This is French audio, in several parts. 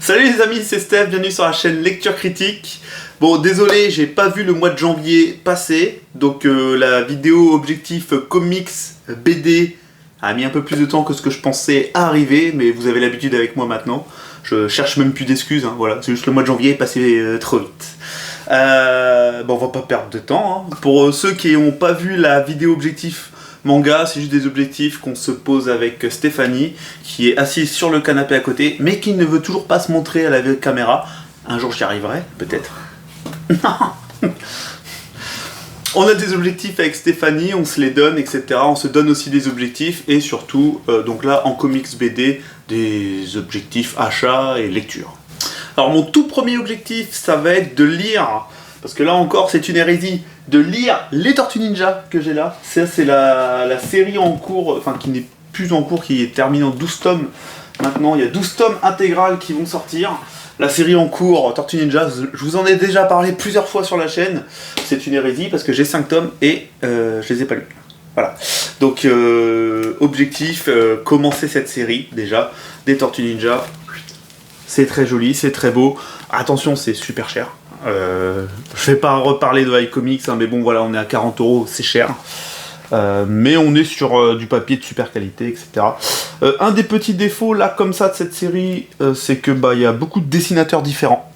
Salut les amis, c'est Steph, bienvenue sur la chaîne Lecture Critique. Bon, désolé, j'ai pas vu le mois de janvier passer, donc la vidéo objectif comics BD a mis un peu plus de temps que ce que je pensais arriver, mais vous avez l'habitude avec moi maintenant. Je cherche même plus d'excuses, hein, voilà, c'est juste le mois de janvier est passé trop vite. Bon, on va pas perdre de temps, hein. Pour ceux qui n'ont pas vu la vidéo objectif manga, c'est juste des objectifs qu'on se pose avec Stéphanie, qui est assise sur le canapé à côté, mais qui ne veut toujours pas se montrer à la caméra. Un jour j'y arriverai, peut-être. Non. On a des objectifs avec Stéphanie, on se les donne, etc. On se donne aussi des objectifs, et surtout, donc là, en comics BD, des objectifs achat et lecture. Alors mon tout premier objectif, ça va être de lire, parce que là encore c'est une hérésie, de lire les Tortues Ninja que j'ai là. Ça c'est la série en cours, enfin qui n'est plus en cours, qui est terminée en 12 tomes. Maintenant il y a 12 tomes intégrales qui vont sortir. La série en cours, Tortues Ninja, je vous en ai déjà parlé plusieurs fois sur la chaîne. C'est une hérésie parce que j'ai 5 tomes et je les ai pas lus. Voilà. Donc objectif, commencer cette série déjà, des Tortues Ninja. C'est très joli, c'est très beau. Attention, c'est super cher. Je vais pas reparler de iComics, hein, mais bon voilà, on est à 40 €, c'est cher. Mais on est sur du papier de super qualité, etc. Un des petits défauts là comme ça de cette série, c'est que il y a beaucoup de dessinateurs différents.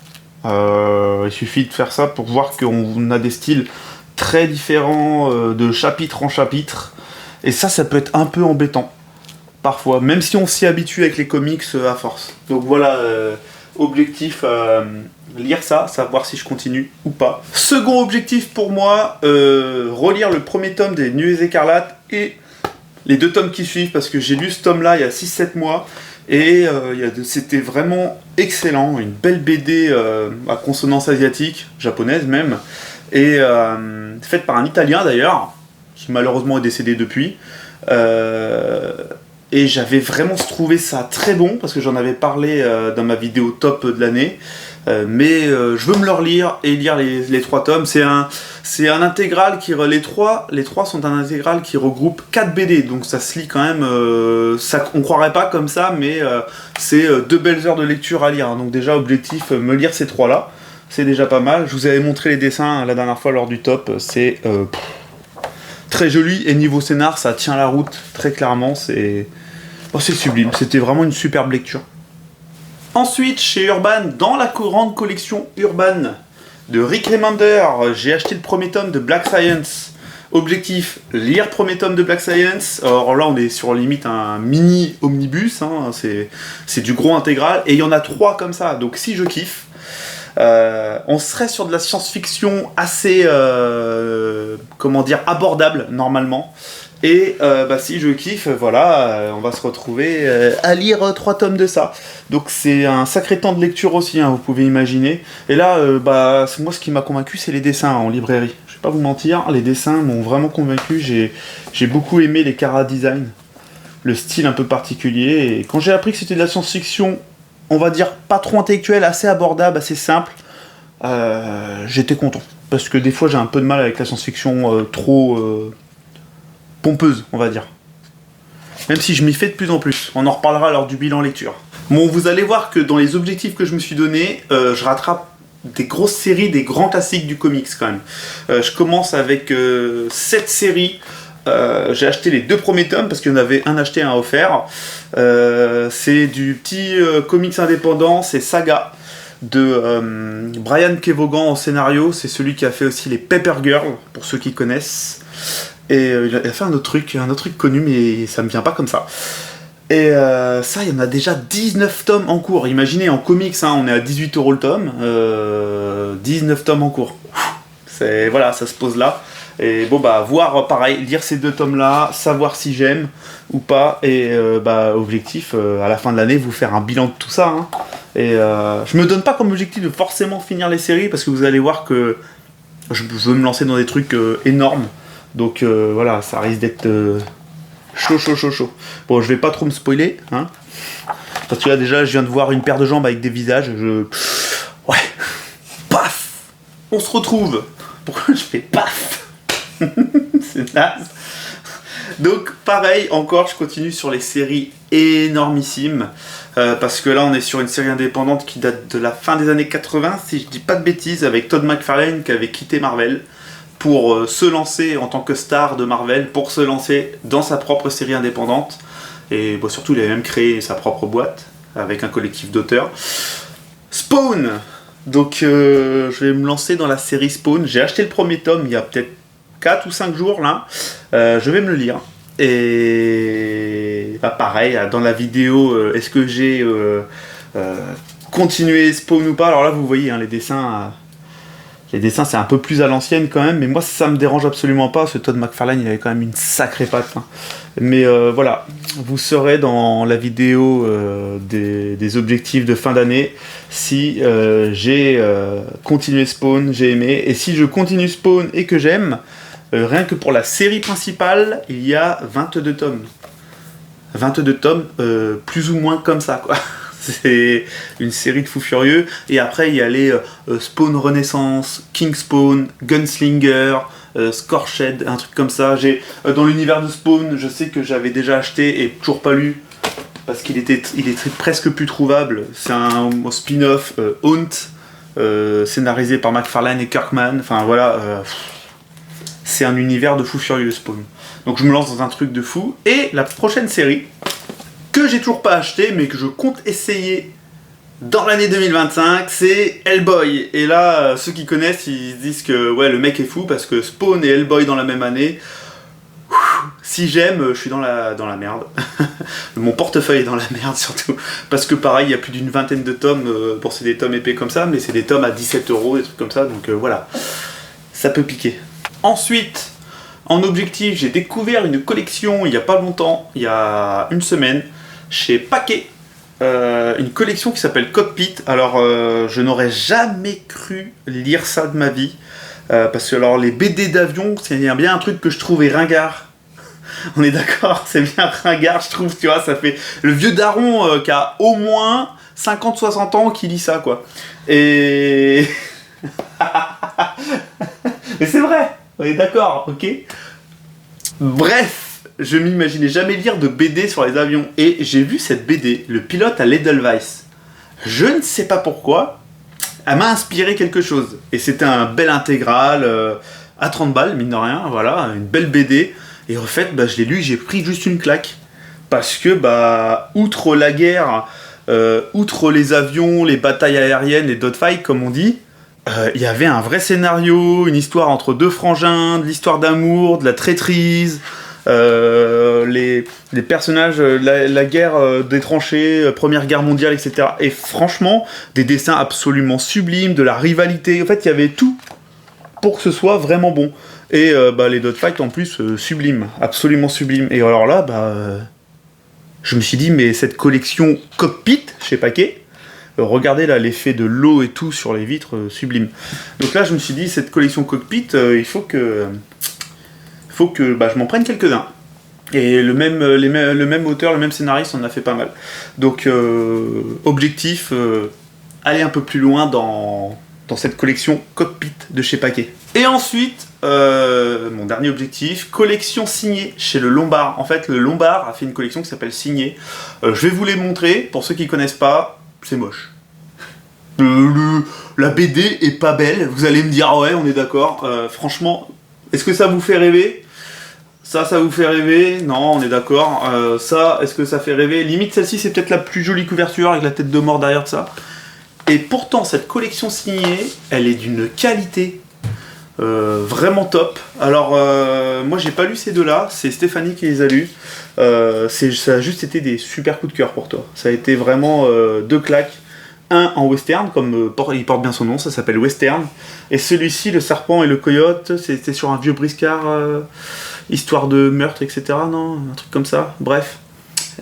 Il suffit de faire ça pour voir qu'on a des styles très différents de chapitre en chapitre. Et ça peut être un peu embêtant parfois, même si on s'y habitue avec les comics à force. Donc voilà, objectif, lire ça, savoir si je continue ou pas. Second objectif pour moi, relire le premier tome des Nuées Écarlates et les 2 tomes qui suivent, parce que j'ai lu ce tome là il y a 6-7 mois, et c'était vraiment excellent, une belle BD à consonance asiatique, japonaise même, et faite par un Italien d'ailleurs, qui malheureusement est décédé depuis. Et j'avais vraiment trouvé ça très bon, parce que j'en avais parlé dans ma vidéo top de l'année. Mais je veux me le relire et lire les 3 tomes. C'est un intégral qui... Les trois sont un intégral qui regroupe 4 BD. Donc ça se lit quand même... on croirait pas comme ça, mais c'est 2 belles heures de lecture à lire. Donc déjà, objectif, me lire ces 3-là. C'est déjà pas mal. Je vous avais montré les dessins la dernière fois lors du top. C'est... très joli, et niveau scénar ça tient la route très clairement, c'est sublime, c'était vraiment une superbe lecture. Ensuite chez Urban, dans la grande collection Urban de Rick Remender, j'ai acheté le premier tome de Black Science. Objectif, lire premier tome de Black Science. Alors là on est sur limite un mini omnibus, hein, c'est du gros intégral, et il y en a 3 comme ça, donc si je kiffe. On serait sur de la science-fiction assez, comment dire, abordable normalement. Et si je kiffe, voilà, on va se retrouver à lire 3 tomes de ça. Donc c'est un sacré temps de lecture aussi, hein, vous pouvez imaginer. Et là, moi ce qui m'a convaincu, c'est les dessins en librairie. Je vais pas vous mentir, les dessins m'ont vraiment convaincu. J'ai beaucoup aimé les chara design, le style un peu particulier. Et quand j'ai appris que c'était de la science-fiction, on va dire pas trop intellectuel, assez abordable, assez simple, j'étais content. Parce que des fois j'ai un peu de mal avec la science-fiction trop pompeuse, on va dire. Même si je m'y fais de plus en plus. On en reparlera lors du bilan lecture. Bon, vous allez voir que dans les objectifs que je me suis donné, je rattrape des grosses séries, des grands classiques du comics quand même. Je commence avec 7 séries. J'ai acheté les 2 premiers tomes parce qu'il y en avait un acheté, un offert. C'est du petit comics indépendant, c'est Saga de Brian Kevogan en scénario. C'est celui qui a fait aussi les Paper Girls, pour ceux qui connaissent. Et il a fait un autre truc connu, mais ça me vient pas comme ça. Et ça, il y en a déjà 19 tomes en cours. Imaginez, en comics, hein, on est à 18 € le tome. 19 tomes en cours. Voilà, ça se pose là. Et bon, voir pareil, lire ces 2 tomes là, savoir si j'aime ou pas, et objectif, à la fin de l'année, vous faire un bilan de tout ça, hein. Et je me donne pas comme objectif de forcément finir les séries, parce que vous allez voir que je veux me lancer dans des trucs énormes. Donc voilà, ça risque d'être chaud. Bon, je vais pas trop me spoiler, hein, parce que là déjà je viens de voir une paire de jambes avec des visages, ouais, paf, on se retrouve. Pourquoi je fais paf? C'est naze. Donc pareil, encore je continue sur les séries énormissime. Parce que là, on est sur une série indépendante qui date de la fin des années 80, si je dis pas de bêtises, avec Todd McFarlane qui avait quitté Marvel pour se lancer en tant que star de Marvel, pour se lancer dans sa propre série indépendante. Et bon, surtout, il avait même créé sa propre boîte avec un collectif d'auteurs. Spawn. Donc, je vais me lancer dans la série Spawn. J'ai acheté le premier tome il y a peut-être 4 ou 5 jours là. Je vais me le lire. Et bah, pareil, dans la vidéo, est-ce que j'ai continué Spawn ou pas? Alors là, vous voyez, hein, les dessins, c'est un peu plus à l'ancienne quand même, mais moi, ça me dérange absolument pas. Ce Todd McFarlane, il avait quand même une sacrée patte. Hein. Mais voilà, vous saurez dans la vidéo des objectifs de fin d'année si j'ai continué Spawn, j'ai aimé. Et si je continue Spawn et que j'aime, rien que pour la série principale, il y a 22 tomes. 22 tomes, plus ou moins comme ça, quoi. C'est une série de fous furieux. Et après, il y a les Spawn Renaissance, King Spawn, Gunslinger, Scorched, un truc comme ça. Dans l'univers de Spawn, je sais que j'avais déjà acheté et toujours pas lu, parce qu'il est presque plus trouvable. C'est un spin-off Haunt, scénarisé par McFarlane et Kirkman. Enfin voilà... c'est un univers de fou furieux, Spawn. Donc je me lance dans un truc de fou. Et la prochaine série, que j'ai toujours pas acheté, mais que je compte essayer dans l'année 2025, c'est Hellboy. Et là, ceux qui connaissent, ils se disent que ouais, le mec est fou, parce que Spawn et Hellboy dans la même année, si j'aime, je suis dans la merde. Mon portefeuille est dans la merde surtout. Parce que pareil, il y a plus d'une vingtaine de tomes, pour c'est des tomes épais comme ça, mais c'est des tomes à 17 €, des trucs comme ça, donc voilà. Ça peut piquer. Ensuite, en objectif, j'ai découvert une collection il n'y a pas longtemps, il y a une semaine, chez Paquet. Une collection qui s'appelle Cockpit. Alors, je n'aurais jamais cru lire ça de ma vie. Parce que alors, les BD d'avion, c'est bien un truc que je trouvais ringard. On est d'accord, c'est bien ringard, je trouve, tu vois, ça fait le vieux daron qui a au moins 50-60 ans qui lit ça, quoi. Et... Mais c'est vrai, on est d'accord, ok? Bref, je m'imaginais jamais lire de BD sur les avions. Et j'ai vu cette BD, Le pilote à l'Edelweiss. Je ne sais pas pourquoi, elle m'a inspiré quelque chose. Et c'était un bel intégral à 30 balles, mine de rien, voilà, une belle BD. Et en fait, bah, je l'ai lu, j'ai pris juste une claque. Parce que, bah, outre la guerre, outre les avions, les batailles aériennes, les dogfights, comme on dit, il y avait un vrai scénario, une histoire entre deux frangins, de l'histoire d'amour, de la traîtrise, les personnages, la guerre des tranchées, Première Guerre mondiale, etc. Et franchement, des dessins absolument sublimes, de la rivalité, en fait, il y avait tout pour que ce soit vraiment bon. Et bah, les dogfights en plus, sublimes, absolument sublimes. Et alors là, bah, je me suis dit, mais cette collection Cockpit, chez Paquet, regardez là l'effet de l'eau et tout sur les vitres, sublime. Donc là je me suis dit, cette collection Cockpit, il faut que bah, je m'en prenne quelques-uns. Et le même auteur, le même scénariste en a fait pas mal. Donc objectif, aller un peu plus loin dans cette collection Cockpit de chez Paquet. Et ensuite, mon dernier objectif, collection signée chez le Lombard. En fait, le Lombard a fait une collection qui s'appelle Signée. Je vais vous les montrer, pour ceux qui connaissent pas. C'est moche. La BD est pas belle, vous allez me dire, ouais, on est d'accord. Franchement, est-ce que ça vous fait rêver? Ça vous fait rêver? Non, on est d'accord. Ça, est-ce que ça fait rêver? Limite, celle-ci, c'est peut-être la plus jolie couverture avec la tête de mort derrière de ça. Et pourtant, cette collection signée, elle est d'une qualité vraiment top. Alors, moi, j'ai pas lu ces deux-là, c'est Stéphanie qui les a lus. Ça a juste été des super coups de cœur pour toi. Ça a été vraiment deux claques. Un en western, comme il porte bien son nom, ça s'appelle Western. Et celui-ci, Le Serpent et le Coyote, c'était sur un vieux briscard, histoire de meurtre, etc. Non, un truc comme ça. Bref,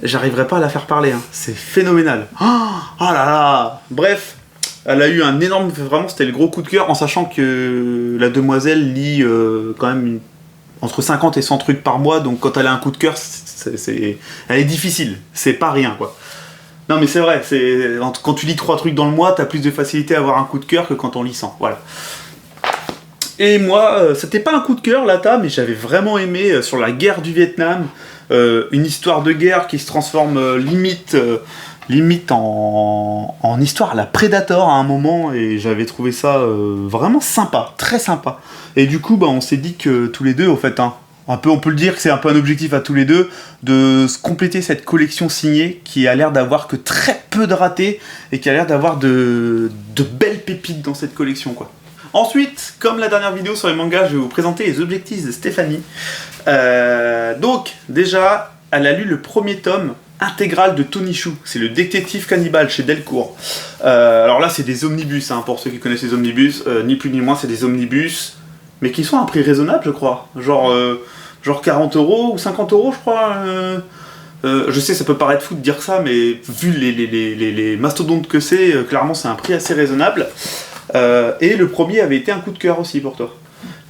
j'arriverai pas à la faire parler. Hein. C'est phénoménal. Oh là là. Bref, elle a eu un énorme... Vraiment, c'était le gros coup de cœur, en sachant que la demoiselle lit quand même entre 50 et 100 trucs par mois. Donc quand elle a un coup de cœur, elle est difficile. C'est pas rien, quoi. Non mais c'est vrai, quand tu lis 3 trucs dans le mois, t'as plus de facilité à avoir un coup de cœur que quand on lit 100, voilà. Et moi, c'était pas un coup de cœur, Lata, mais j'avais vraiment aimé sur la guerre du Vietnam. une histoire de guerre qui se transforme limite en histoire à la Predator à un moment, et j'avais trouvé ça vraiment sympa, très sympa. Et du coup, on s'est dit que tous les deux, au fait, on peut le dire que c'est un peu un objectif à tous les deux, de se compléter cette collection signée qui a l'air d'avoir que très peu de ratés et qui a l'air d'avoir de belles pépites dans cette collection, quoi. Ensuite, comme la dernière vidéo sur les mangas, je vais vous présenter les objectifs de Stéphanie. Donc, déjà, elle a lu le premier tome intégral de Tony Chou, c'est le détective cannibale chez Delcourt. Alors là, c'est des omnibus, pour ceux qui connaissent les omnibus, ni plus ni moins, c'est des omnibus, mais qui sont à un prix raisonnable, je crois. Genre 40 € ou 50 €, je crois. Je sais, ça peut paraître fou de dire ça, mais vu les mastodontes que c'est, clairement, c'est un prix assez raisonnable. Et le premier avait été un coup de cœur aussi pour toi.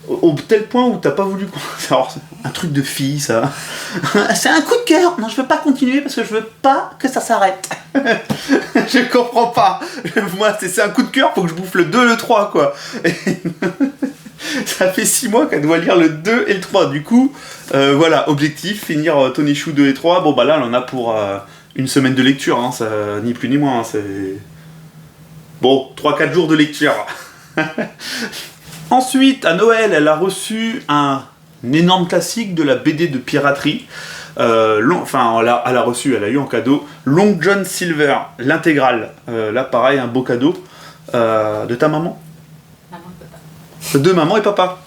Au tel point où t'as pas voulu... Alors, un truc de fille, ça. C'est un coup de cœur. Non, je veux pas continuer parce que je veux pas que ça s'arrête. Je comprends pas. Moi, c'est un coup de cœur, faut que je bouffe le 2, le 3, quoi. Et... ça fait 6 mois qu'elle doit lire le 2 et le 3. Du coup, voilà, objectif, finir Tony Chou 2 et 3. Bon, là, elle en a pour une semaine de lecture, ça, ni plus ni moins. C'est... Bon, 3-4 jours de lecture. Ensuite, à Noël, elle a reçu un énorme classique de la BD de piraterie. Elle a eu en cadeau Long John Silver, l'intégrale. Là, pareil, un beau cadeau. De ta maman ? Maman et papa. De maman et papa.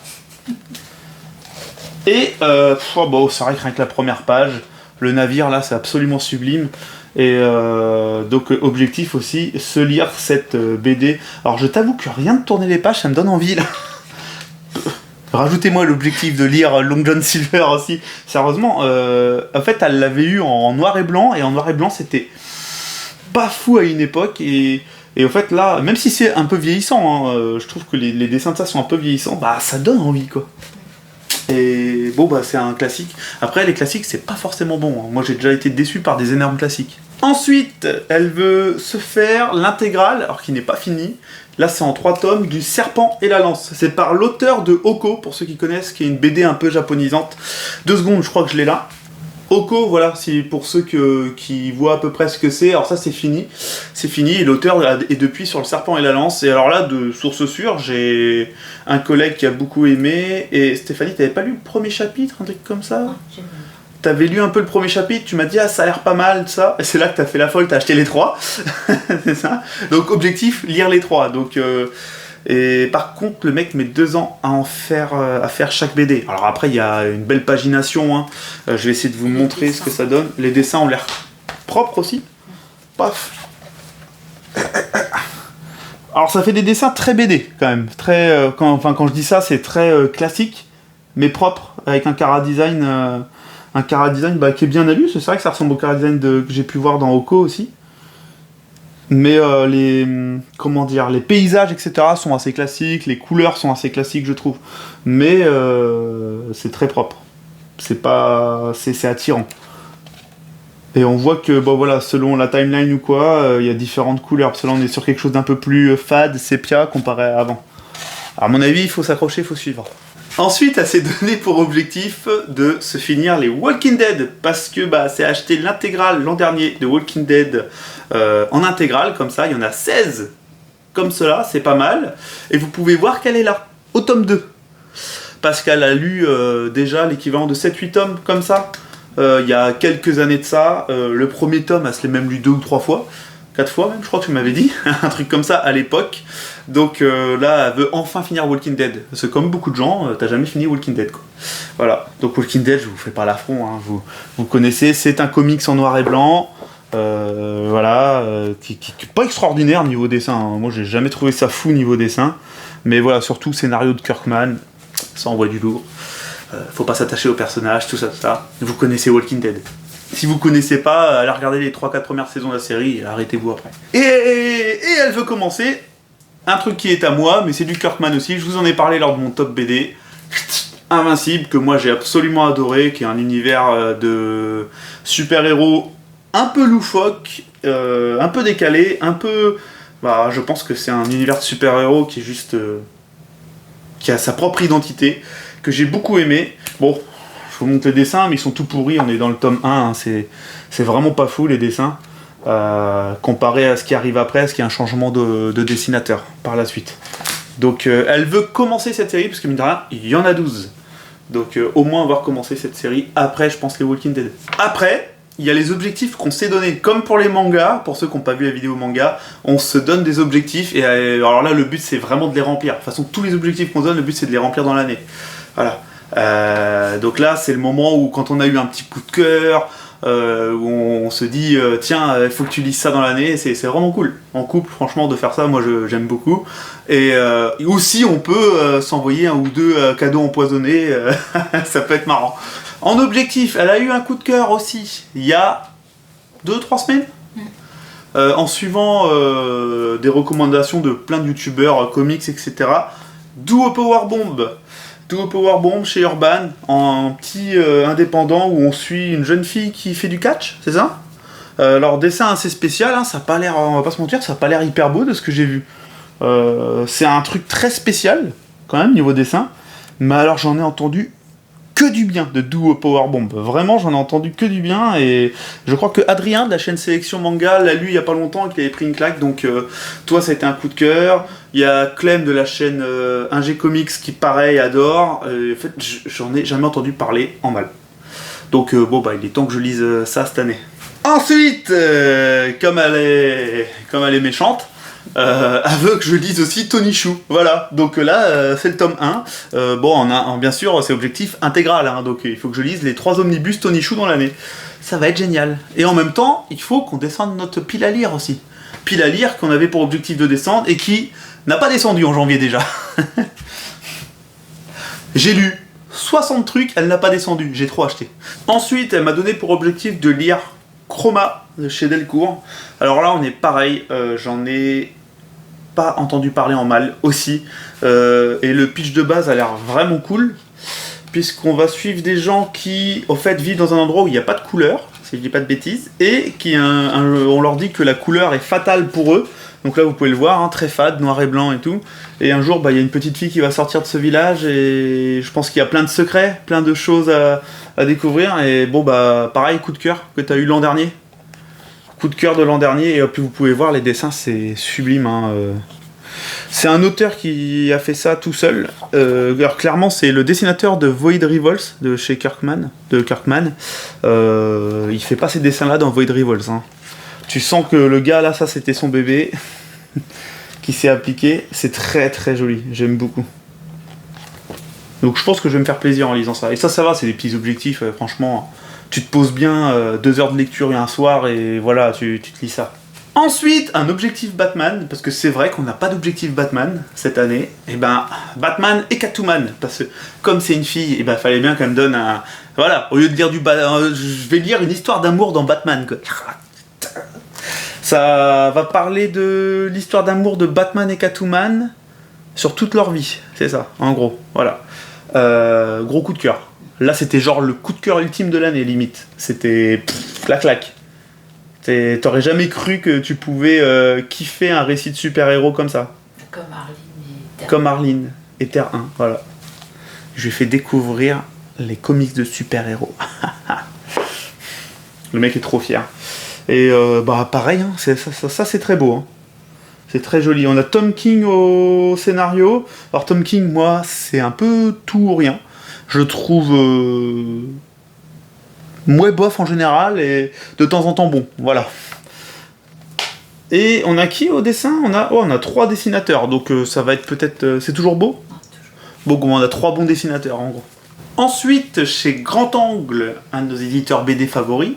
Et, c'est vrai que rien que la première page, le navire, là, c'est absolument sublime. Et donc objectif aussi, se lire cette BD. Alors je t'avoue que rien de tourner les pages, ça me donne envie là. Rajoutez-moi l'objectif de lire Long John Silver aussi. Sérieusement, en fait elle l'avait eu en noir et blanc, et en noir et blanc c'était pas fou à une époque, et en fait là, même si c'est un peu vieillissant, je trouve que les dessins de ça sont un peu vieillissants, ça donne envie quoi. Et c'est un classique. Après, les classiques, c'est pas forcément bon. Moi, j'ai déjà été déçu par des énormes classiques. Ensuite, elle veut se faire l'intégrale, alors qu'il n'est pas fini. Là, c'est en 3 tomes, du Serpent et la Lance. C'est par l'auteur de Oko, pour ceux qui connaissent, qui est une BD un peu japonisante. 2 secondes, je crois que je l'ai là. Oko, voilà, c'est pour ceux qui voient à peu près ce que c'est. Alors ça, c'est fini. C'est fini, et l'auteur est depuis sur le Serpent et la Lance. Et alors là, de source sûre, j'ai un collègue qui a beaucoup aimé. Et Stéphanie, t'avais pas lu le premier chapitre, un truc comme ça ? J'aime bien. T'avais lu un peu le premier chapitre, tu m'as dit « Ah, ça a l'air pas mal, ça ». Et c'est là que t'as fait la folle, t'as acheté les 3. C'est ça. Donc, objectif, lire les 3. Donc... Et par contre, le mec met 2 ans à faire chaque BD. Alors après, il y a une belle pagination. Je vais essayer de vous montrer ce que ça donne. Les dessins ont l'air propres aussi. Paf. Alors ça fait des dessins très BD quand même. Très, quand je dis ça, c'est très classique, mais propre, avec un chara design qui est bien à lui. C'est vrai que ça ressemble au chara design que j'ai pu voir dans Oko aussi. Mais les paysages, etc. sont assez classiques, les couleurs sont assez classiques, je trouve. Mais c'est très propre. C'est attirant. Et on voit que, selon la timeline ou quoi, il y a différentes couleurs. Parce que là, on est sur quelque chose d'un peu plus fade, sépia, comparé à avant. À mon avis, il faut s'accrocher, il faut suivre. Ensuite, elle s'est donné pour objectif de se finir les Walking Dead, parce que c'est acheté l'intégrale l'an dernier de Walking Dead en intégrale, comme ça, il y en a 16 comme cela, c'est pas mal. Et vous pouvez voir qu'elle est là, au tome 2. Parce qu'elle a lu déjà l'équivalent de 7-8 tomes comme ça, il y a quelques années de ça. Le premier tome, elle se l'est même lu 2 ou 3 fois. 4 fois même, je crois que tu m'avais dit, un truc comme ça à l'époque. Donc là, elle veut enfin finir Walking Dead. Parce que comme beaucoup de gens, t'as jamais fini Walking Dead, quoi. Voilà, donc Walking Dead, je vous fais pas l'affront, vous connaissez, c'est un comics en noir et blanc, qui est pas extraordinaire niveau dessin. Moi, j'ai jamais trouvé ça fou niveau dessin. Mais voilà, surtout scénario de Kirkman, ça envoie du lourd. Faut pas s'attacher aux personnages, tout ça. Vous connaissez Walking Dead. Si vous connaissez pas, allez regarder les 3-4 premières saisons de la série et arrêtez-vous après. Et elle veut commencer un truc qui est à moi, mais c'est du Kirkman aussi. Je vous en ai parlé lors de mon top BD. Invincible, que moi j'ai absolument adoré, qui est un univers de super-héros un peu loufoque, un peu décalé, un peu... je pense que c'est un univers de super-héros qui est juste... qui a sa propre identité, que j'ai beaucoup aimé. Bon, vous montre les dessins, mais ils sont tout pourris, on est dans le tome 1, hein, c'est vraiment pas fou les dessins, comparé à ce qui arrive après, ce qui est un changement de dessinateur par la suite. Donc elle veut commencer cette série, parce que mine de rien, il y en a 12. Donc au moins avoir commencé cette série, après je pense les Walking Dead. Après, il y a les objectifs qu'on s'est donnés, comme pour les mangas, pour ceux qui n'ont pas vu la vidéo manga, on se donne des objectifs, et alors là le but c'est vraiment de les remplir. De toute façon tous les objectifs qu'on se donne, le but c'est de les remplir dans l'année. Voilà. Donc là c'est le moment où quand on a eu un petit coup de cœur, où on se dit tiens il faut que tu lises ça dans l'année, c'est vraiment cool. En couple franchement de faire ça, moi j'aime beaucoup. Et aussi on peut s'envoyer un ou deux cadeaux empoisonnés, ça peut être marrant. En objectif, elle a eu un coup de cœur aussi, il y a 2-3 semaines, en suivant des recommandations de plein de youtubeurs, comics, etc. Duo Powerbomb. Duo Powerbomb chez Urban, en petit indépendant où on suit une jeune fille qui fait du catch, c'est ça? Alors dessin assez spécial, hein, ça a pas l'air, on va pas se mentir, ça a pas l'air hyper beau de ce que j'ai vu. C'est un truc très spécial, quand même, niveau dessin, mais alors j'en ai entendu que du bien de Duo Powerbomb. Vraiment, j'en ai entendu que du bien, et je crois que Adrien de la chaîne Sélection Manga l'a lu il y a pas longtemps et qu'il avait pris une claque, donc toi ça a été un coup de cœur. Il y a Clem de la chaîne Ingé Comics qui pareil adore. En fait, j'en ai jamais entendu parler en mal. Donc bon bah il est temps que je lise ça cette année. Ensuite, comme elle est méchante, elle veut que je lise aussi Tony Chou. Voilà, donc là c'est le tome 1. Bon, bien sûr c'est objectif intégral, hein, donc il faut que je lise les 3 omnibus Tony Chou dans l'année. Ça va être génial. Et en même temps, il faut qu'on descende notre pile à lire aussi. Pile à lire qu'on avait pour objectif de descendre et qui n'a pas descendu en janvier déjà. J'ai lu 60 trucs, elle n'a pas descendu, j'ai trop acheté. Ensuite, elle m'a donné pour objectif de lire Chroma de chez Delcourt. Alors là, on est pareil, j'en ai pas entendu parler en mal aussi. Et le pitch de base a l'air vraiment cool, puisqu'on va suivre des gens qui, au fait, vivent dans un endroit où il n'y a pas de couleur, si je dis pas de bêtises, et on leur dit que la couleur est fatale pour eux. Donc là vous pouvez le voir, hein, très fade, noir et blanc et tout. Et un jour, il y a une petite fille qui va sortir de ce village et je pense qu'il y a plein de secrets, plein de choses à découvrir. Et bon pareil, coup de cœur que tu as eu l'an dernier. Coup de cœur de l'an dernier, et puis vous pouvez voir les dessins, c'est sublime. Hein, C'est un auteur qui a fait ça tout seul. Alors clairement c'est le dessinateur de Void Rivals de chez Kirkman. Il fait pas ces dessins là dans Void Rivals. Hein. Tu sens que le gars là, ça c'était son bébé qui s'est appliqué. C'est très très joli, j'aime beaucoup. Donc je pense que je vais me faire plaisir en lisant ça. Et ça va, c'est des petits objectifs, franchement. Tu te poses bien 2 heures de lecture un soir et voilà, tu te lis ça. Ensuite, un objectif Batman, parce que c'est vrai qu'on n'a pas d'objectif Batman cette année. Et Batman et Catwoman, parce que comme c'est une fille, et fallait bien qu'elle me donne un... Voilà, au lieu de lire je vais lire une histoire d'amour dans Batman, quoi. Ça va parler de l'histoire d'amour de Batman et Catwoman sur toute leur vie, c'est ça, en gros, voilà. Gros coup de cœur. Là, c'était genre le coup de cœur ultime de l'année, limite. C'était la claque. T'aurais jamais cru que tu pouvais kiffer un récit de super-héros comme ça. Comme Arline et Terre 1, voilà. Je lui ai fait découvrir les comics de super-héros. Le mec est trop fier. Et pareil, hein, ça c'est très beau. Hein. C'est très joli. On a Tom King au scénario. Alors Tom King, moi, c'est un peu tout ou rien. Je trouve moins bof en général et de temps en temps bon. Voilà. Et on a qui au dessin? On a 3 dessinateurs. Donc ça va être peut-être... c'est toujours beau? Bon, on a 3 bons dessinateurs en gros. Ensuite, chez Grand Angle, un de nos éditeurs BD favoris,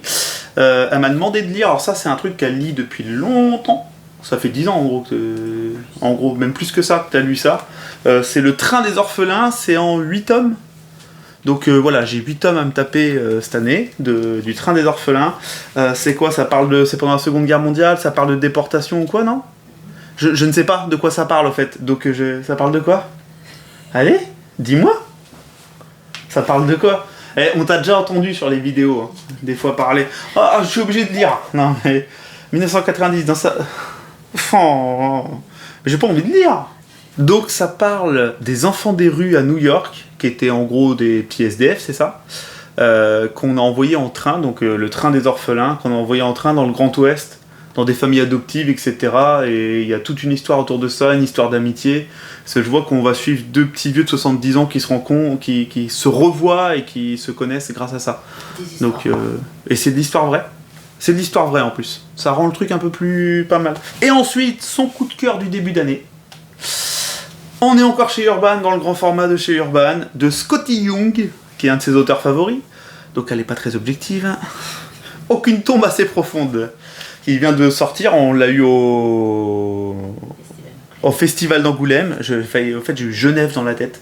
elle m'a demandé de lire, alors ça c'est un truc qu'elle lit depuis longtemps, ça fait 10 ans en gros, même plus que ça que tu as lu ça, c'est Le Train des Orphelins, c'est en 8 tomes, donc voilà, j'ai 8 tomes à me taper cette année, du Train des Orphelins. C'est quoi, c'est pendant la Seconde Guerre mondiale, ça parle de déportation ou quoi, non? Je ne sais pas de quoi ça parle en fait, donc ça parle de quoi? Allez, dis-moi. Ça parle de quoi? On t'a déjà entendu sur les vidéos, hein, des fois parler. Ah, je suis obligé de lire. Non, mais 1990, dans ça. Oh, j'ai pas envie de lire. Donc, ça parle des enfants des rues à New York, qui étaient en gros des petits SDF, c'est ça? qu'on a envoyé en train, donc le train des orphelins, qu'on a envoyé en train dans le Grand Ouest, dans des familles adoptives, etc. Et il y a toute une histoire autour de ça, une histoire d'amitié. Parce que je vois qu'on va suivre deux petits vieux de 70 ans qui se rencontrent, qui se revoient et qui se connaissent grâce à ça. Donc, et c'est de l'histoire vraie. C'est de l'histoire vraie en plus. Ça rend le truc un peu plus pas mal. Et ensuite, son coup de cœur du début d'année. On est encore chez Urban, dans le grand format de chez Urban, de Scotty Young, qui est un de ses auteurs favoris. Donc elle n'est pas très objective. Aucune tombe assez profonde. Il vient de sortir, on l'a eu au festival d'Angoulême. En fait, j'ai eu Genève dans la tête.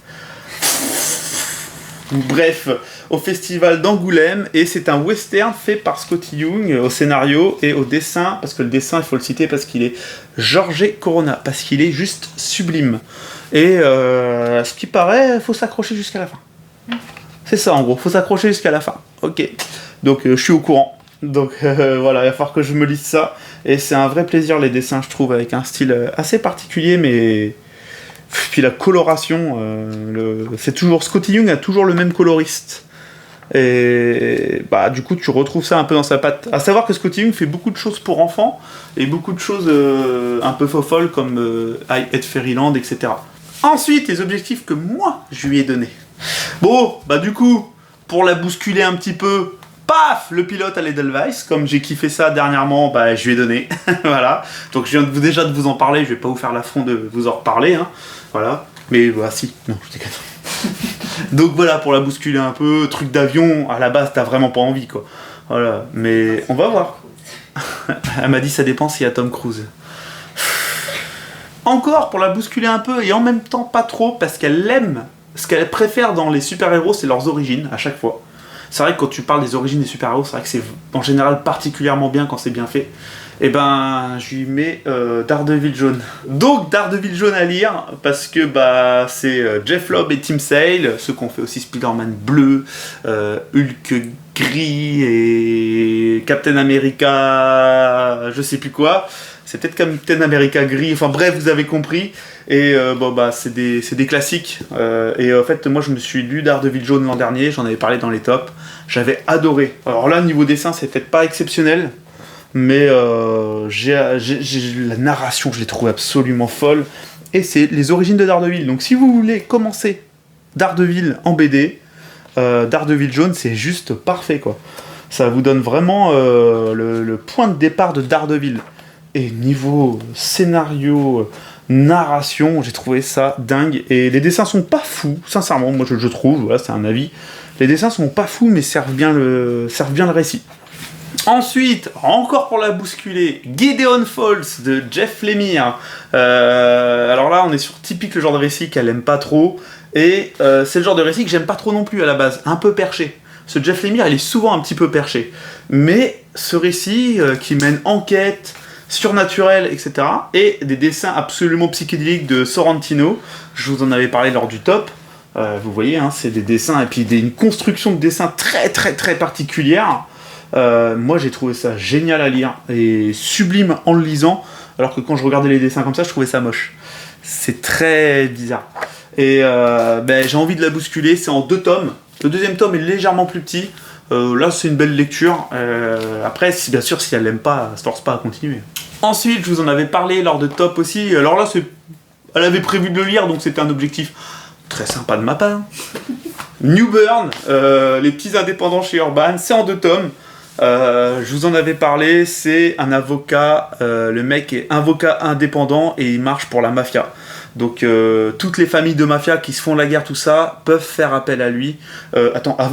Bref, au festival d'Angoulême, et c'est un western fait par Scotty Young au scénario et au dessin, parce que le dessin, il faut le citer, parce qu'il est Jorge Corona, parce qu'il est juste sublime. Et ce qui paraît, faut s'accrocher jusqu'à la fin. C'est ça en gros, faut s'accrocher jusqu'à la fin. Ok, donc je suis au courant. Donc voilà, il va falloir que je me lise ça. Et c'est un vrai plaisir les dessins, je trouve, avec un style assez particulier, mais... Puis la coloration, c'est toujours... Scotty Young a toujours le même coloriste. Et bah du coup tu retrouves ça un peu dans sa patte. À savoir que Scotty Young fait beaucoup de choses pour enfants, et beaucoup de choses un peu folles comme I Hate Fairyland, etc. Ensuite, les objectifs que moi je lui ai donnés. Bon, bah du coup, pour la bousculer un petit peu, paf, le pilote à l'Edelweiss, comme j'ai kiffé ça dernièrement, bah je lui ai donné. Voilà. Donc je viens déjà de vous en parler, je vais pas vous faire l'affront de vous en reparler, hein. Voilà. Mais bah si, non, je déconne. Donc voilà, pour la bousculer un peu, truc d'avion, à la base t'as vraiment pas envie quoi. Voilà, mais on va voir. Elle m'a dit ça dépend s'il y a Tom Cruise. Encore pour la bousculer un peu et en même temps pas trop parce qu'elle aime, ce qu'elle préfère dans les super-héros c'est leurs origines à chaque fois. C'est vrai que quand tu parles des origines des super-héros, c'est vrai que c'est en général particulièrement bien quand c'est bien fait. Et ben, je lui mets Daredevil jaune. Donc Daredevil jaune à lire, parce que bah c'est Jeff Lobb et Tim Sale, ceux qui ont fait aussi Spider-Man bleu, Hulk gris et Captain America, je sais plus quoi. C'est peut-être Captain America gris, enfin bref, vous avez compris. Et bon bah c'est des classiques. Et en fait, moi je me suis lu Daredevil jaune l'an dernier, j'en avais parlé dans les tops. J'avais adoré. Alors là, niveau dessin, c'est peut-être pas exceptionnel. Mais la narration, je l'ai trouvée absolument folle. Et c'est les origines de Daredevil. Donc si vous voulez commencer Daredevil en BD, Daredevil jaune, c'est juste parfait, quoi. Ça vous donne vraiment le point de départ de Daredevil. Et niveau scénario, narration, j'ai trouvé ça dingue. Et les dessins sont pas fous, sincèrement, moi je trouve, voilà, c'est un avis. Les dessins sont pas fous, mais servent bien le récit. Ensuite, encore pour la bousculer, Gideon Falls de Jeff Lemire. Alors là, on est sur typique le genre de récit qu'elle aime pas trop. Et c'est le genre de récit que j'aime pas trop non plus à la base, un peu perché. Ce Jeff Lemire, il est souvent un petit peu perché. Mais ce récit qui mène enquête, surnaturelle, etc. Et des dessins absolument psychédéliques de Sorrentino. Je vous en avais parlé lors du top. Vous voyez, hein, c'est des dessins et puis une construction de dessins très très très particulière. Moi j'ai trouvé ça génial à lire et sublime en le lisant, alors que quand je regardais les dessins comme ça, je trouvais ça moche. C'est très bizarre. Et j'ai envie de la bousculer, c'est en 2 tomes. Le deuxième tome est légèrement plus petit. Là c'est une belle lecture. Après, bien sûr, si elle l'aime pas, elle se force pas à continuer. Ensuite, je vous en avais parlé lors de top aussi. Alors là, elle avait prévu de le lire, donc c'était un objectif très sympa de ma part. New Burn, les petits indépendants chez Urban, c'est en 2 tomes. Je vous en avais parlé, c'est un avocat, le mec est avocat indépendant et il marche pour la mafia. Donc toutes les familles de mafia qui se font la guerre, tout ça, peuvent faire appel à lui.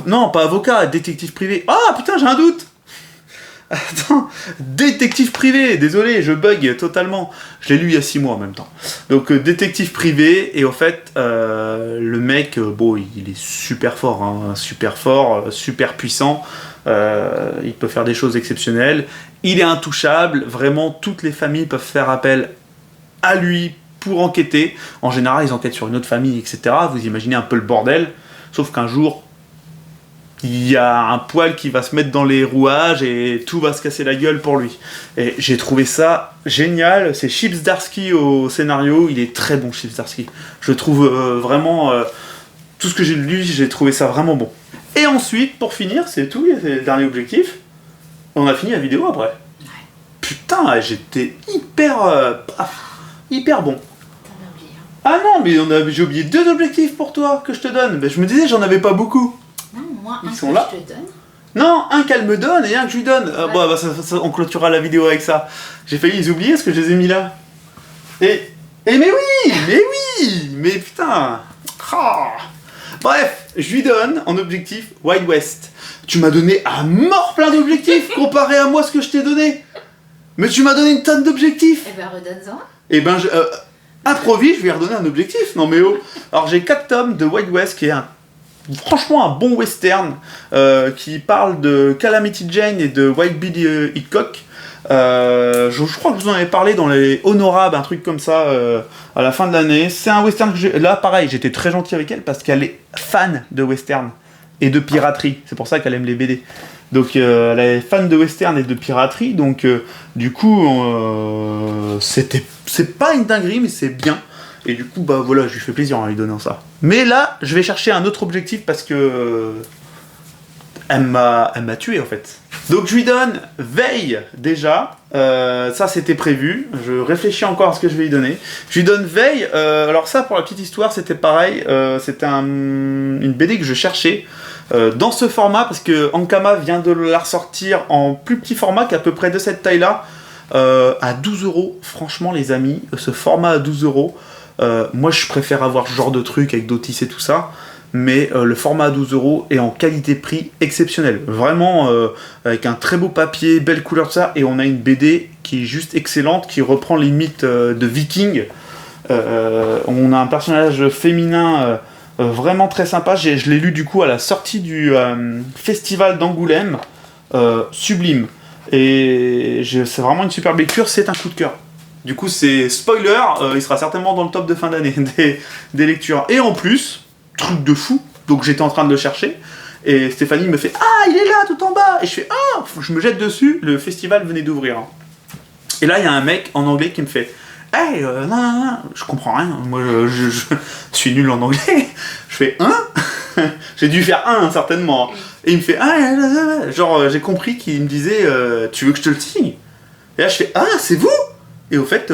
Non, pas avocat, détective privé. Ah putain, j'ai un doute. Attends, détective privé, désolé, je bug totalement. Je l'ai lu il y a 6 mois en même temps. Donc détective privé, et au fait, le mec, il est super fort, hein, super fort, super puissant. Il peut faire des choses exceptionnelles. Il est intouchable, vraiment, toutes les familles peuvent faire appel à lui pour enquêter. En général, ils enquêtent sur une autre famille, etc. Vous imaginez un peu le bordel, sauf qu'un jour, il y a un poil qui va se mettre dans les rouages et tout va se casser la gueule pour lui. Et j'ai trouvé ça génial. C'est Chip Zdarsky au scénario. Il est très bon, Chip Zdarsky. Je trouve vraiment... tout ce que j'ai lu, j'ai trouvé ça vraiment bon. Et ensuite, pour finir, c'est tout, c'est le dernier objectif. On a fini la vidéo après. Ouais. Putain, j'étais hyper bon. T'en as oublié. Hein. Ah non, mais j'ai oublié 2 objectifs pour toi que je te donne. Ben, je me disais, j'en avais pas beaucoup. Non, moi, Ils un sont que là. je te donne. Non, un qu'elle me donne et un que je lui donne. Ouais. Bon, bah, on clôturera la vidéo avec ça. J'ai failli les oublier parce que je les ai mis là. Et mais putain. Ah. Bref, je lui donne en objectif Wild West. Tu m'as donné à mort plein d'objectifs comparé à moi ce que je t'ai donné. Mais tu m'as donné une tonne d'objectifs. Eh ben, redonne-en. Et ben, improvise, je vais lui redonner un objectif. Non mais oh. Alors j'ai 4 tomes de Wild West qui est franchement un bon western qui parle de Calamity Jane et de Wild Bill Hickok. Je crois que je vous en avais parlé dans les Honorables, un truc comme ça, à la fin de l'année. C'est un western que là, pareil, j'étais très gentil avec elle parce qu'elle est fan de western et de piraterie. C'est pour ça qu'elle aime les BD. Donc, elle est fan de western et de piraterie. Donc, du coup, c'est pas une dinguerie, mais c'est bien. Et du coup, bah voilà, je lui fais plaisir en lui donnant ça. Mais là, je vais chercher un autre objectif parce que elle m'a tué en fait. Donc je lui donne Veille déjà. Ça c'était prévu. Je réfléchis encore à ce que je vais lui donner. Je lui donne Veille. Alors ça, pour la petite histoire, c'était pareil. C'était une BD que je cherchais dans ce format parce que Ankama vient de la ressortir en plus petit format qu'à peu près de cette taille-là. À 12 €. Franchement, les amis, ce format à 12 €. Moi je préfère avoir ce genre de truc avec d'Otis et tout ça, mais le format à 12 € est en qualité-prix exceptionnelle, vraiment avec un très beau papier, belle couleur de ça, et on a une BD qui est juste excellente, qui reprend les mythes de Vikings. On a un personnage féminin vraiment très sympa, je l'ai lu du coup à la sortie du festival d'Angoulême, sublime, et c'est vraiment une superbe lecture, c'est un coup de cœur. Du coup, c'est spoiler, il sera certainement dans le top de fin d'année des lectures. Et en plus, truc de fou, donc j'étais en train de le chercher, et Stéphanie me fait « Ah, il est là, tout en bas !» Et je fais « Ah !» Je me jette dessus, le festival venait d'ouvrir. Et là, il y a un mec en anglais qui me fait « Hey, non, je comprends rien, moi je suis nul en anglais. » Je fais « Hein ?» J'ai dû faire un, certainement. Et il me fait « Ah, genre, j'ai compris qu'il me disait « Tu veux que je te le signe ?» Et là, je fais « Ah, c'est vous ?» Et au fait,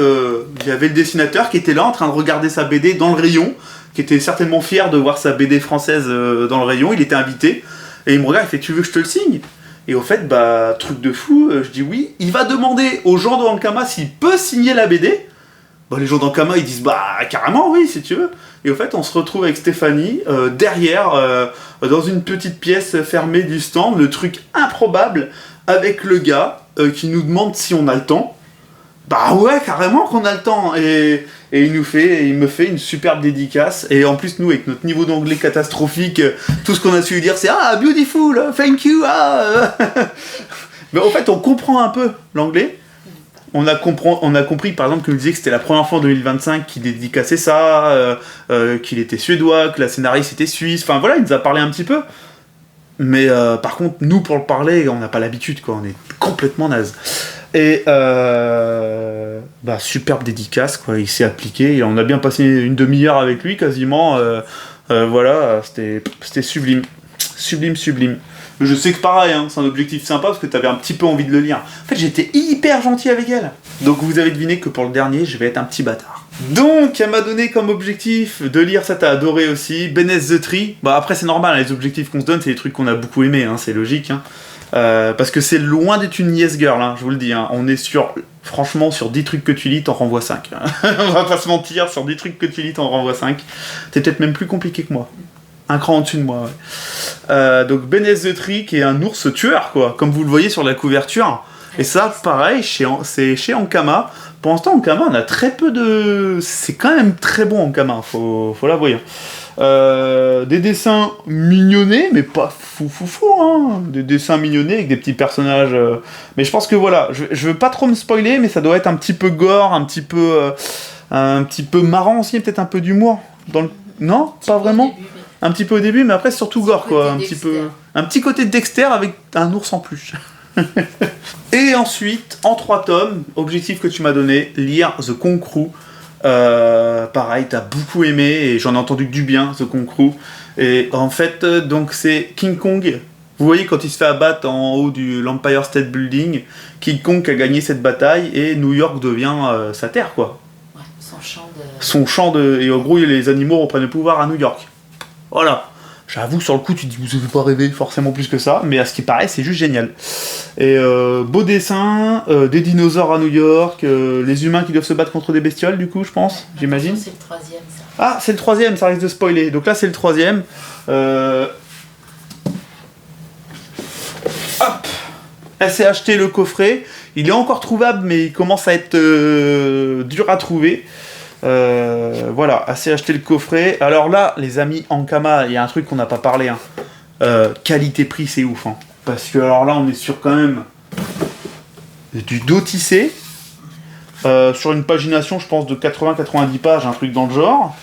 il y avait le dessinateur qui était là en train de regarder sa BD dans le rayon, qui était certainement fier de voir sa BD française dans le rayon. Il était invité et il me regarde, il fait « Tu veux que je te le signe ?» Et au fait, bah, truc de fou, je dis oui. Il va demander aux gens de Ankama s'il peut signer la BD. Bah, les gens d'Ankama, ils disent bah, carrément oui, si tu veux. Et au fait, on se retrouve avec Stéphanie derrière, dans une petite pièce fermée du stand, le truc improbable, avec le gars qui nous demande si on a le temps. Bah ouais, carrément qu'on a le temps. Et il me fait une superbe dédicace. Et en plus, nous, avec notre niveau d'anglais catastrophique, tout ce qu'on a su lui dire, c'est ah, beautiful, thank you. Ah. Mais en fait, on comprend un peu l'anglais. On a compris, par exemple, qu'il disait que c'était la première fois en 2025 qu'il dédicaçait ça, qu'il était suédois, que la scénariste était suisse. Enfin voilà, il nous a parlé un petit peu. Mais par contre, nous, pour le parler, on n'a pas l'habitude, quoi. On est complètement naze. Et bah, superbe dédicace, quoi. Il s'est appliqué. Et on a bien passé une demi-heure avec lui, quasiment. Voilà, c'était sublime. Sublime. Je sais que pareil, hein, c'est un objectif sympa parce que t'avais un petit peu envie de le lire. En fait, j'étais hyper gentil avec elle. Donc vous avez deviné que pour le dernier, je vais être un petit bâtard. Donc, elle m'a donné comme objectif de lire, ça t'as adoré aussi, Beneath the Tree. Bah après, c'est normal, hein, les objectifs qu'on se donne, c'est des trucs qu'on a beaucoup aimés, hein, c'est logique. Hein. Parce que c'est loin d'être une yes girl, hein, je vous le dis. Hein. On est franchement, sur 10 trucs que tu lis, t'en renvoies 5. On va pas se mentir, sur 10 trucs que tu lis, t'en renvoies 5. T'es peut-être même plus compliqué que moi. Un cran en dessus de moi, ouais. Donc Beneath the Tree, qui est un ours tueur, quoi, comme vous le voyez sur la couverture. Et ça, pareil, c'est chez Ankama. Pour l'instant, Ankama, on a très peu de... C'est quand même très bon, Ankama, faut l'avouer. Des dessins mignonnés, mais pas fou, hein. Des dessins mignonnés avec des petits personnages. Mais je pense que voilà, je veux pas trop me spoiler, mais ça doit être un petit peu gore, un petit peu marrant aussi, peut-être un peu d'humour. Non, pas vraiment. Un petit peu au début, mais après c'est surtout gore, quoi. Un petit côté de Dexter avec un ours en plus. Et ensuite, en 3 tomes, objectif que tu m'as donné, lire The Conqueror. pareil, t'as beaucoup aimé et j'en ai entendu que du bien, ce concours. Et en fait, donc c'est King Kong. Vous voyez quand il se fait abattre en haut de l'Empire State Building, King Kong a gagné cette bataille et New York devient sa terre, quoi. Ouais, Son champ de... Et en gros, les animaux reprennent le pouvoir à New York. Voilà. J'avoue, sur le coup, tu te dis, vous n'avez pas rêvé forcément plus que ça, mais à ce qui paraît, c'est juste génial. Et beau dessin, des dinosaures à New York, les humains qui doivent se battre contre des bestioles, du coup, je pense, j'imagine. C'est le troisième, ça. Ah, c'est le troisième, ça risque de spoiler. Donc là, c'est le troisième. Hop, elle s'est acheté le coffret. Il est encore trouvable, mais il commence à être dur à trouver. Voilà, elle s'est acheté le coffret. Alors là, les amis, Ankama, il y a un truc qu'on n'a pas parlé. Hein. Qualité-prix, c'est ouf. Hein. Parce que alors là, on est sur quand même du dos tissé. Sur une pagination, je pense, de 80-90 pages, un truc dans le genre.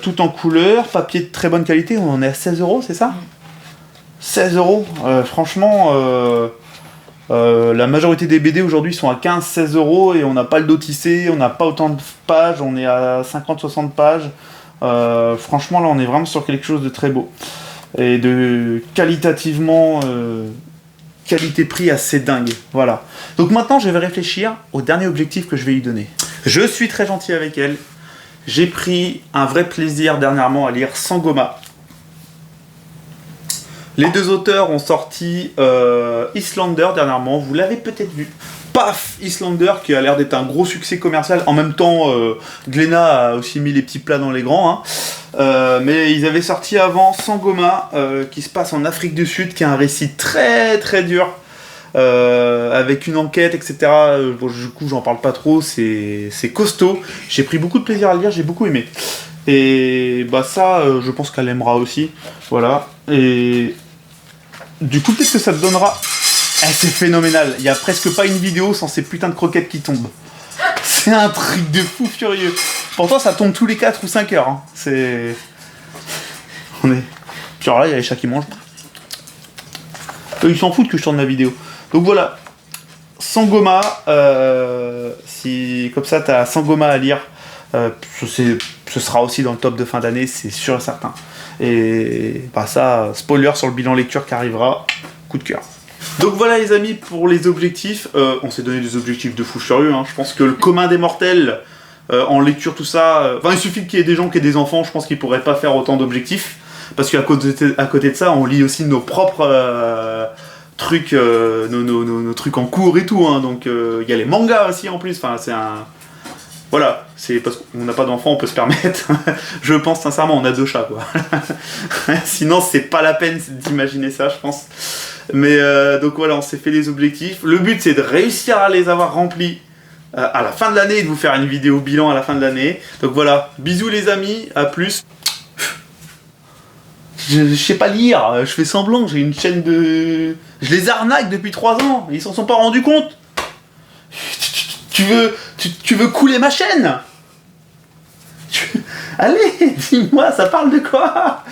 Tout en couleur, papier de très bonne qualité. On en est à 16 €, c'est ça ? 16 €. Franchement, la majorité des BD aujourd'hui sont à 15-16 € et on n'a pas le dos tissé, on n'a pas autant de pages, on est à 50-60 pages. Franchement, là, on est vraiment sur quelque chose de très beau. Et de qualitativement... qualité-prix assez dingue, voilà. Donc maintenant, je vais réfléchir au dernier objectif que je vais lui donner. Je suis très gentil avec elle. J'ai pris un vrai plaisir dernièrement à lire Sangoma. Les deux auteurs ont sorti Islander dernièrement, vous l'avez peut-être vu. Paf, Islander qui a l'air d'être un gros succès commercial. En même temps, Glénat a aussi mis les petits plats dans les grands. Hein. Mais ils avaient sorti avant Sangoma, qui se passe en Afrique du Sud, qui est un récit très très dur, avec une enquête, etc. Bon, du coup, j'en parle pas trop, c'est costaud. J'ai pris beaucoup de plaisir à le lire, j'ai beaucoup aimé. Et bah ça, je pense qu'elle aimera aussi. Voilà. Et du coup, peut-être que ça te donnera... Eh, c'est phénoménal, il n'y a presque pas une vidéo sans ces putains de croquettes qui tombent. C'est un truc de fou furieux. Pourtant, ça tombe tous les 4 ou 5 heures. Hein. C'est... On est... Puis alors là, il y a les chats qui mangent. Eux, ils s'en foutent que je tourne la vidéo. Donc voilà. Sangoma, si comme ça, tu as Sangoma à lire, ce sera aussi dans le top de fin d'année, c'est sûr et certain. Et bah ça, spoiler sur le bilan lecture qui arrivera, coup de cœur. Donc voilà les amis pour les objectifs, on s'est donné des objectifs de fou furieux, hein. Je pense que le commun des mortels en lecture tout ça, il suffit qu'il y ait des gens qui aient des enfants, je pense qu'ils pourraient pas faire autant d'objectifs, parce qu'à côté de ça on lit aussi nos propres trucs, nos trucs en cours et tout, hein. Donc il y a les mangas aussi en plus, enfin c'est un... Voilà, c'est parce qu'on n'a pas d'enfants, on peut se permettre. Je pense sincèrement, on a 2 chats quoi. Sinon c'est pas la peine d'imaginer ça je pense. Mais donc voilà, on s'est fait les objectifs. Le but c'est de réussir à les avoir remplis à la fin de l'année et de vous faire une vidéo bilan à la fin de l'année. Donc voilà, bisous les amis, à plus. Je sais pas lire, je fais semblant, j'ai une chaîne de... Je les arnaque depuis 3 ans, ils s'en sont pas rendus compte. Tu veux couler ma chaîne? Allez, dis-moi, ça parle de quoi?